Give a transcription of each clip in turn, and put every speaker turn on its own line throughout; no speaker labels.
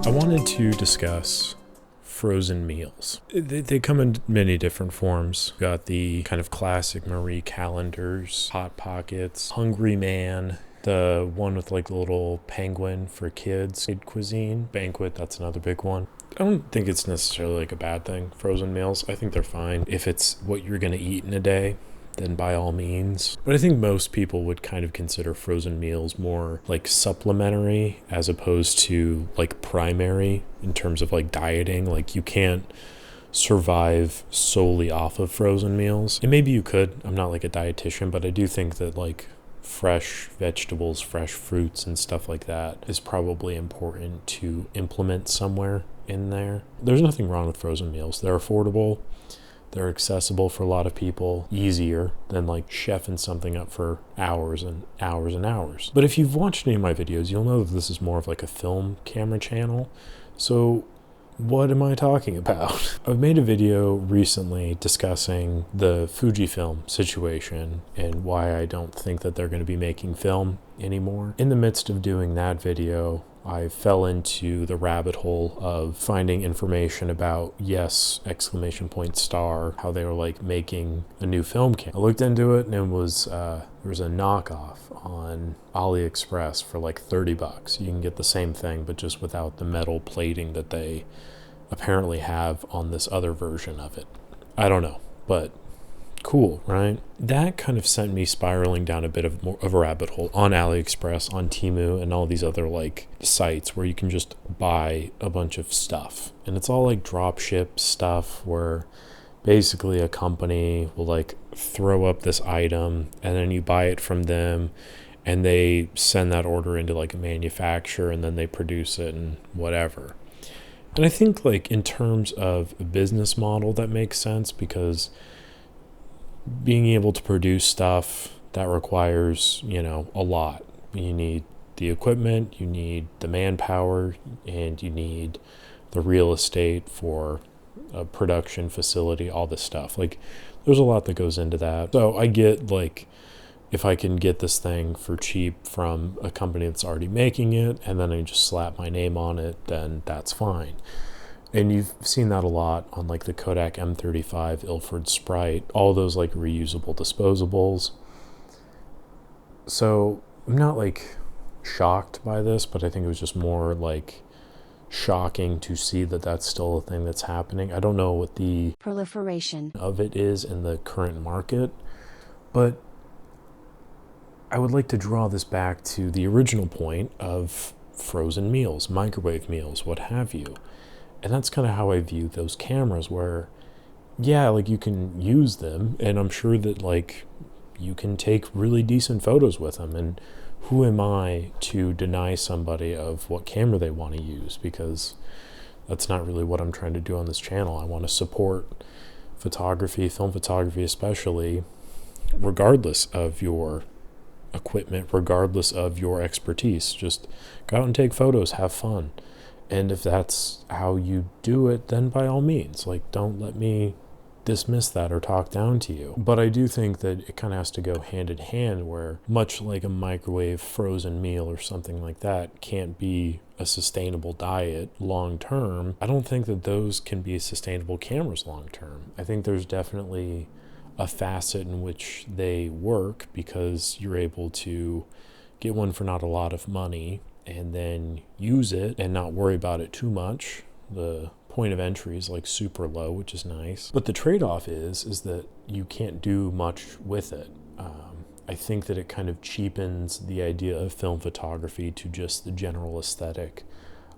I wanted to discuss frozen meals. They come in many different forms. Got the kind of classic Marie calendars, Hot Pockets, Hungry Man, the one with like the little penguin for kids, Kid Cuisine, Banquet, that's another big one. I don't think it's necessarily like a bad thing, frozen meals. I think they're fine. If it's what you're going to eat in a day, then by all means. But I think most people would kind of consider frozen meals more like supplementary as opposed to like primary in terms of like dieting. Like you can't survive solely off of frozen meals. And maybe you could. I'm not like a dietitian, but I do think that like fresh vegetables, fresh fruits and stuff like that is probably important to implement somewhere in there. There's nothing wrong with frozen meals. They're affordable. They're accessible for a lot of people, easier than like chefing something up for hours and hours and hours. But if you've watched any of my videos, you'll know that this is more of like a film camera channel. So what am I talking about? I've made a video recently discussing the Fujifilm situation and why I don't think that they're going to be making film anymore. In the midst of doing that video, I fell into the rabbit hole of finding information about yes, ! How they were like making a new film camera. I looked into it and it was there was a knockoff on Aliexpress for like $30. You can get the same thing but just without the metal plating that they apparently have on this other version of it. I don't know, but cool, right? That kind of sent me spiraling down a bit of a rabbit hole on AliExpress, on Temu, and all these other like sites where you can just buy a bunch of stuff. And it's all like drop ship stuff where basically a company will like throw up this item and then you buy it from them and they send that order into like a manufacturer and then they produce it and whatever. And I think like in terms of a business model that makes sense because being able to produce stuff that requires, a lot. You need the equipment, you need the manpower, and you need the real estate for a production facility, all this stuff. Like there's a lot that goes into that. So I get like if I can get this thing for cheap from a company that's already making it and then I just slap my name on it, then that's fine. And you've seen that a lot on like the Kodak M35, Ilford Sprite, all those like reusable disposables. So I'm not like shocked by this, but I think it was just more like shocking to see that that's still a thing that's happening. I don't know what the
proliferation
of it is in the current market, but I would like to draw this back to the original point of frozen meals, microwave meals, what have you. And that's kind of how I view those cameras where, yeah, like you can use them and I'm sure that like you can take really decent photos with them. And who am I to deny somebody of what camera they want to use? Because that's not really what I'm trying to do on this channel. I want to support photography, film photography especially, regardless of your equipment, regardless of your expertise. Just go out and take photos, have fun. And if that's how you do it, then by all means, like don't let me dismiss that or talk down to you. But I do think that it kind of has to go hand in hand where much like a microwave frozen meal or something like that can't be a sustainable diet long term. I don't think that those can be sustainable cameras long term. I think there's definitely a facet in which they work because you're able to get one for not a lot of money and then use it and not worry about it too much. The point of entry is like super low, which is nice. But the trade-off is that you can't do much with it. I think that it kind of cheapens the idea of film photography to just the general aesthetic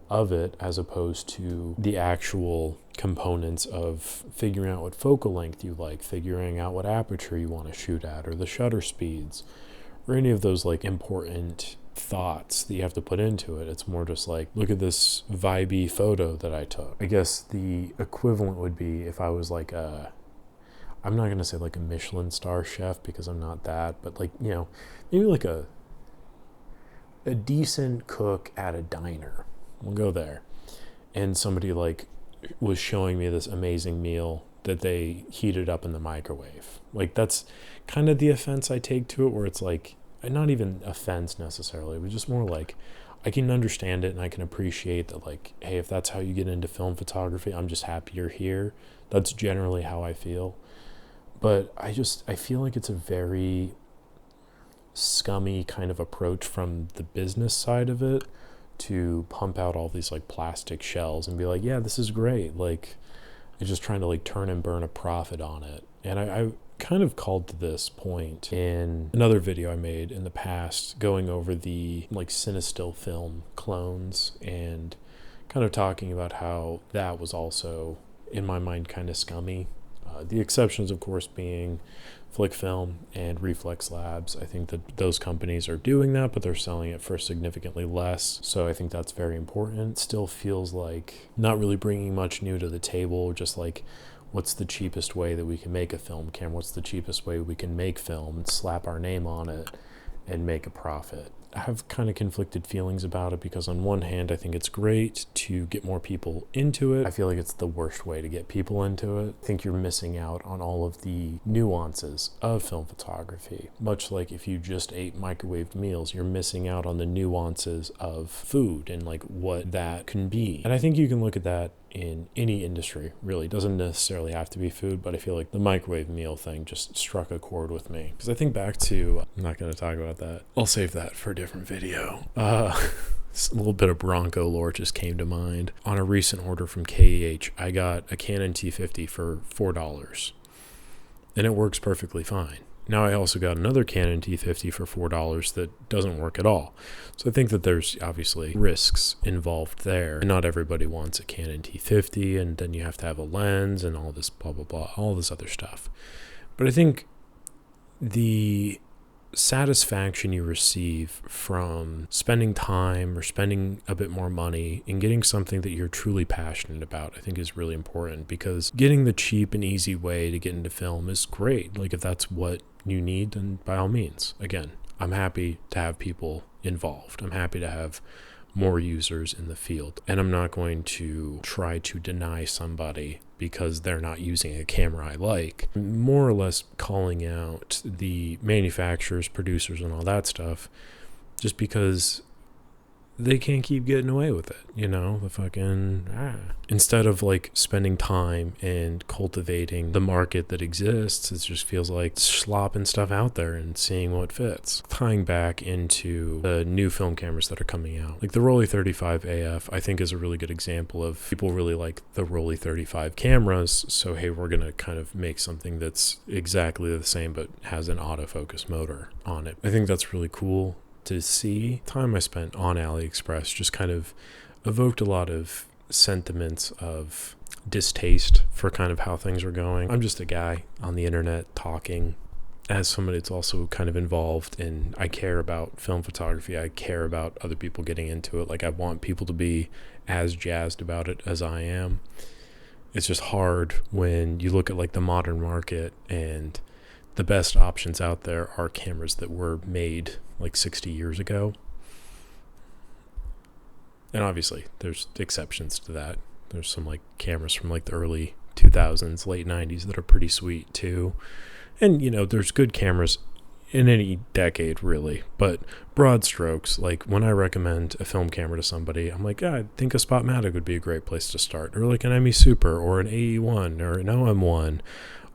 of it as opposed to the actual components of figuring out what focal length you like, figuring out what aperture you want to shoot at, or the shutter speeds, or any of those like important thoughts that you have to put into it. It's more just like, look at this vibey photo that I took. I guess the equivalent would be if I was like I'm not going to say like a Michelin star chef because I'm not that, but like, maybe like a decent cook at a diner. We'll go there. And somebody like was showing me this amazing meal that they heated up in the microwave. Like that's kind of the offense I take to it, where it's like, not even offense necessarily, but just more like, I can understand it and I can appreciate that, like, hey, if that's how you get into film photography, I'm just happy you're here. That's generally how I feel. But I feel like it's a very scummy kind of approach from the business side of it to pump out all these like plastic shells and be like, yeah, this is great. Like, it's just trying to like turn and burn a profit on it. And I kind of called to this point in another video I made in the past, going over the like Cinestill film clones and kind of talking about how that was also, in my mind, kind of scummy. The exceptions, of course, being Flick Film and Reflex Labs. I think that those companies are doing that, but they're selling it for significantly less. So I think that's very important. It still feels like not really bringing much new to the table, just like, what's the cheapest way that we can make a film camera? What's the cheapest way we can make film and slap our name on it and make a profit? I have kind of conflicted feelings about it because on one hand, I think it's great to get more people into it. I feel like it's the worst way to get people into it. I think you're missing out on all of the nuances of film photography. Much like if you just ate microwaved meals, you're missing out on the nuances of food and like what that can be. And I think you can look at that in any industry, really. It doesn't necessarily have to be food, but I feel like the microwave meal thing just struck a chord with me. Because I think back to, I'm not going to talk about that. I'll save that for a different video. A little bit of Bronco lore just came to mind. On a recent order from KEH, I got a Canon T50 for $4. And it works perfectly fine. Now I also got another Canon T50 for $4 that doesn't work at all. So I think that there's obviously risks involved there. And not everybody wants a Canon T50, and then you have to have a lens and all this blah, blah, blah, all this other stuff. But I think the satisfaction you receive from spending time or spending a bit more money and getting something that you're truly passionate about, I think is really important, because getting the cheap and easy way to get into film is great. Like, if that's what you need, then by all means. Again, I'm happy to have people involved. I'm happy to have more users in the field. And I'm not going to try to deny somebody because they're not using a camera I like. I'm more or less calling out the manufacturers, producers, and all that stuff just because they can't keep getting away with it, you know, the fucking, Instead of like spending time and cultivating the market that exists, it just feels like slopping stuff out there and seeing what fits. Tying back into the new film cameras that are coming out, like the Rollei 35 AF, I think is a really good example of people really like the Rollei 35 cameras. So, hey, we're going to kind of make something that's exactly the same, but has an autofocus motor on it. I think that's really cool to see. Time I spent on Aliexpress just kind of evoked a lot of sentiments of distaste for kind of how things are going. I'm just a guy on the internet talking as somebody that's also kind of involved, and I care about film photography. I care about other people getting into it. Like, I want people to be as jazzed about it as I am. It's just hard when you look at like the modern market, and the best options out there are cameras that were made like 60 years ago. And obviously there's exceptions to that. There's some like cameras from like the early 2000s, late 90s that are pretty sweet too. And you know, there's good cameras in any decade really, but broad strokes, like when I recommend a film camera to somebody, I'm like, I think a Spotmatic would be a great place to start, or like an ME Super, or an AE1, or an OM1,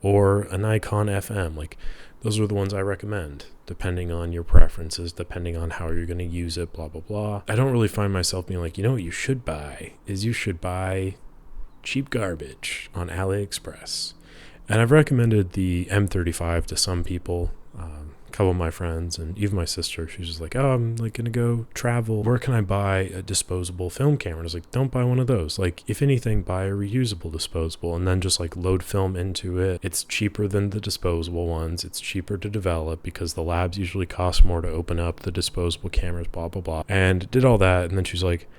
or a Nikon FM. Like, those are the ones I recommend, depending on your preferences, depending on how you're going to use it, blah, blah, blah. I don't really find myself being like, you know what you should buy is you should buy cheap garbage on AliExpress. And I've recommended the M35 to some people, a couple of my friends, and even my sister. She's just like, oh, I'm like going to go travel. Where can I buy a disposable film camera? And I was like, don't buy one of those. Like, if anything, buy a reusable disposable and then just like load film into it. It's cheaper than the disposable ones. It's cheaper to develop because the labs usually cost more to open up the disposable cameras, blah, blah, blah. And did all that. And then she's like,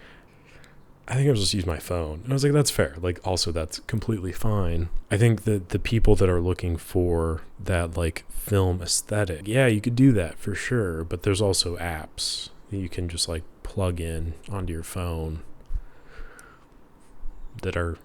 I think I'll just use my phone. And I was like, that's fair. Like, also, that's completely fine. I think that the people that are looking for that, like, film aesthetic, yeah, you could do that for sure. But there's also apps that you can just, like, plug in onto your phone that are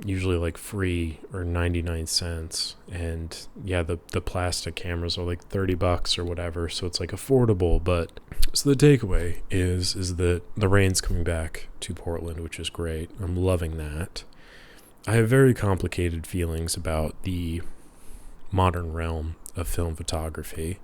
usually like free or 99 cents. And yeah, the plastic cameras are like $30 or whatever, so it's like affordable. But so the takeaway is that the rain's coming back to Portland, which is great. I'm loving that. I have very complicated feelings about the modern realm of film photography.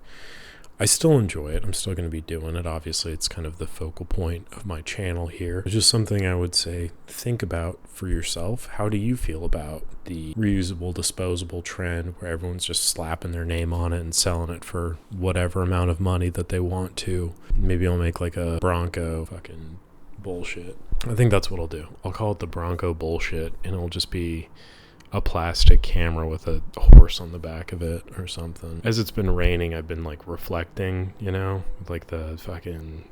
I still enjoy it. I'm still going to be doing it. Obviously, it's kind of the focal point of my channel here. It's just something I would say, think about for yourself. How do you feel about the reusable, disposable trend where everyone's just slapping their name on it and selling it for whatever amount of money that they want to? Maybe I'll make like a Bronco fucking bullshit. I think that's what I'll do. I'll call it the Bronco bullshit, and it'll just be a plastic camera with a horse on the back of it or something. As it's been raining, I've been like reflecting, with like the fucking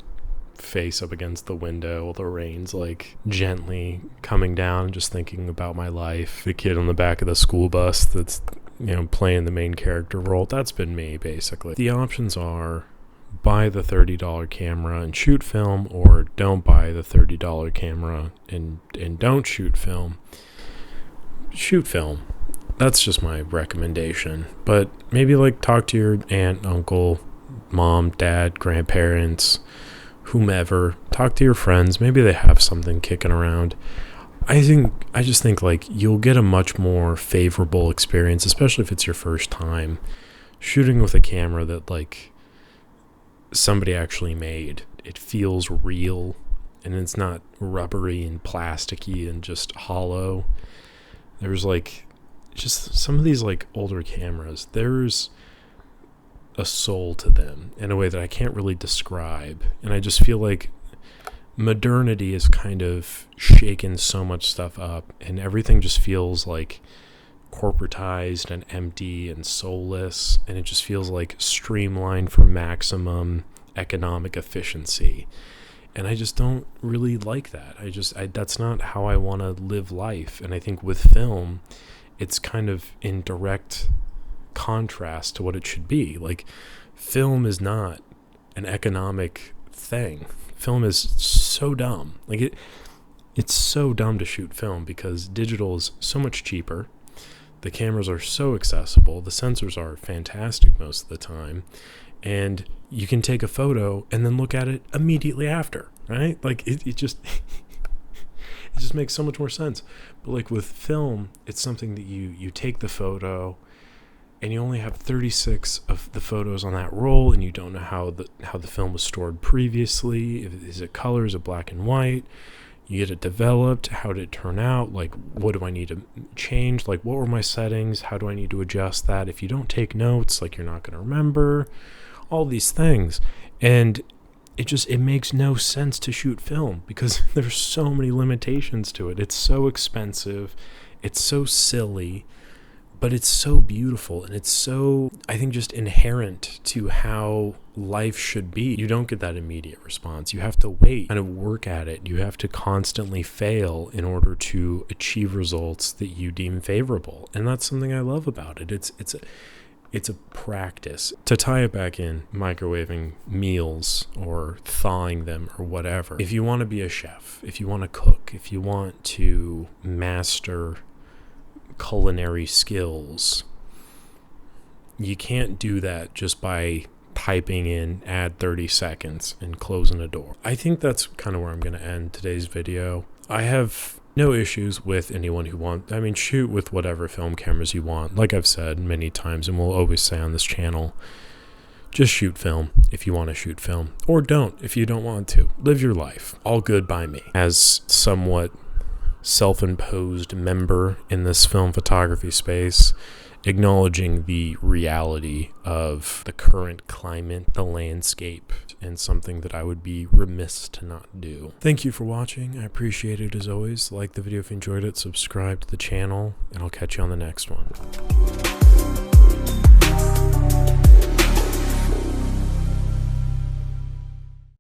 face up against the window while the rain's like gently coming down, just thinking about my life. The kid on the back of the school bus that's, playing the main character role. That's been me, basically. The options are buy the $30 camera and shoot film, or don't buy the $30 camera and don't shoot film. Shoot film. That's just my recommendation. But maybe like talk to your aunt, uncle, mom, dad, grandparents, whomever. Talk to your friends. Maybe they have something kicking around. I just think like you'll get a much more favorable experience, especially if it's your first time shooting with a camera that like somebody actually made. It feels real, and it's not rubbery and plasticky and just hollow. There's like just some of these like older cameras, there's a soul to them in a way that I can't really describe. And I just feel like modernity has kind of shaken so much stuff up, and everything just feels like corporatized and empty and soulless, and it just feels like streamlined for maximum economic efficiency. And I just don't really like that. That's not how I want to live life. And I think with film, it's kind of in direct contrast to what it should be. Like, film is not an economic thing. Film is so dumb. Like, it's so dumb to shoot film because digital is so much cheaper. The cameras are so accessible. The sensors are fantastic most of the time. And you can take a photo and then look at it immediately after, right? Like it just it just makes so much more sense. But like with film, it's something that you take the photo and you only have 36 of the photos on that roll, and you don't know how the film was stored previously. Is it color? Is it black and white? You get it developed. How did it turn out? Like, what do I need to change? Like, what were my settings? How do I need to adjust that? If you don't take notes, like, you're not going to remember all these things. And it makes no sense to shoot film because there's so many limitations to it. It's so expensive. It's so silly, but it's so beautiful. And it's so, I think, just inherent to how life should be. You don't get that immediate response. You have to wait, kind of work at it. You have to constantly fail in order to achieve results that you deem favorable. And that's something I love about it. It's a practice. To tie it back in, microwaving meals or thawing them or whatever. If you want to be a chef, if you want to cook, if you want to master culinary skills, you can't do that just by typing in add 30 seconds and closing a door. I think that's kind of where I'm going to end today's video. I have no issues with anyone who shoot with whatever film cameras you want. Like I've said many times, and we'll always say on this channel, just shoot film if you want to shoot film, or don't if you don't want to. Live your life. All good by me. As somewhat self-imposed member in this film photography space, acknowledging the reality of the current climate, the landscape, and something that I would be remiss to not do. Thank you for watching. I appreciate it as always. Like the video if you enjoyed it, subscribe to the channel, and I'll catch you on the next one.